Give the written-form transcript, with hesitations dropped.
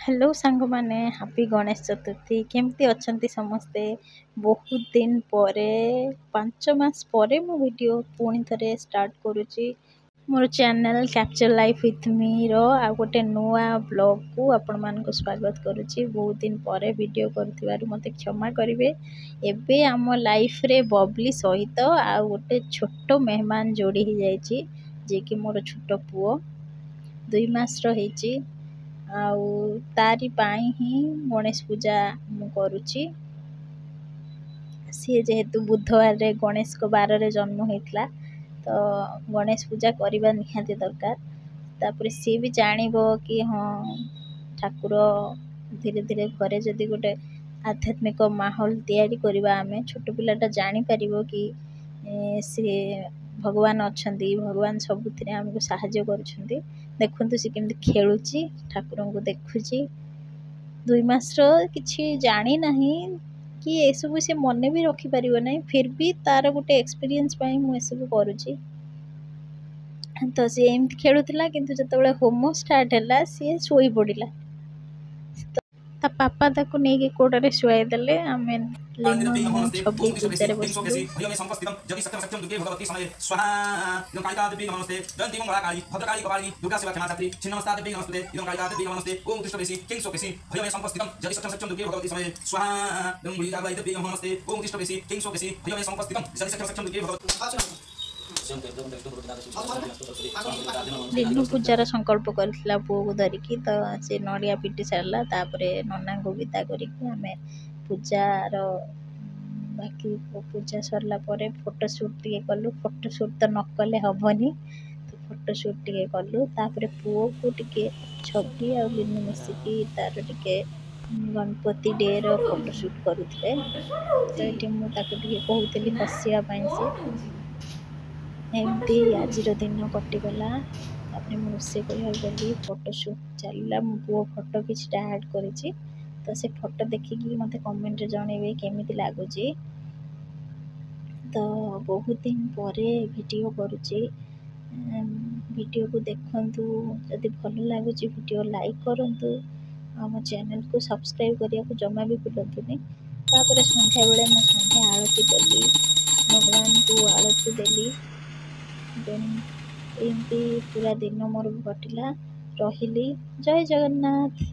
Hello सांग माने happy Ganesh Chaturthi केमती अछंती समस्ते। बहुत दिन परे 5 मास परे मो वीडियो पुणी थरे स्टार्ट करूची। मोर channel capture life with me रो आ गोटे नुआ ब्लॉग को आपण मान को स्वागत करूची। बहुत दिन परे वीडियो करथिबारु मते क्षमा करिवे। एबे आम लाइफ रे बबली सहित आ गोटे छोटो मेहमान जोड़ी ही जाईची जे कि मोर छोटो पुओ 2 मास रो हेची। आउ तारी पाई ही गणेश पूजा मु करूची। सी जेहेतु बुधवार रे गणेश को बार रे जन्म होइतला तो गणेश पूजा करबा निहाती दरकार। तापर सी भी जानिबो कि हाँ ठाकुर धीरे धीरे घरे जदि गोटे आध्यात्मिक माहौल तैयारी करबा आमे छोट पिलाटा जानि परिबो कि से भगवान अछंती। भगवान सबुथिरे हमको सहाय्य करूछंती। देखंतु से केमती खेलुची ठाकुर को देखुची। 2 मास रो किछि जानि नाही कि ए सब से मने भी रखी परिबो नै, फिर भी तार गोटे एक्सपीरियंस पई मु ए सब करूची। तो से एमती खेलुथिला किंतु जतबेले होमो स्टार्ट हैला से सोई पडिला। ता पापा ताको नेकी कोडरे शुआई देले। आमे लिनु मु छबी पूजारे बसलु। लिनु पूजार संकल्प करथिला पुओ को धरिकी तो से नड़िया पिटी सारला। तापरे नना को विदा करिकी आमे पूजार बाकी पूजा सरला परे फोटोशूट टिके कलु। फोटोशूट तो न कले हबनी तो फोटोशूट टिके कलु। तापरे पुओ को टिके छबी आ लिनु मिसिकी तार टिके गणपति डे रो फोटोशूट करूथिले। तो एठी मु ताको टिके कहूतली हसिया पई से एमती आज दिन कटिगला। तापरे मु रोसे करिया गली फोटोशूट चलला। मु पुओ फोटो किछटा ऐड करिछि तो से फोटो देखिकी मते कमेंट रे जणेबे केमिति लागुची। तो बहुत दिन परे वीडियो करूची। वीडियो को देखंतु जदि भल लागुची वीडियो लाइक करंतु। हम चैनल को सब्सक्राइब करिया को जमा भी भूलंतुनी। तापरे संध्या बेले मैं संध्या आरती कली, भगवान को आरती देली। देन एमती पूरा दिन मोर कटिला रहिली। जय जगन्नाथ।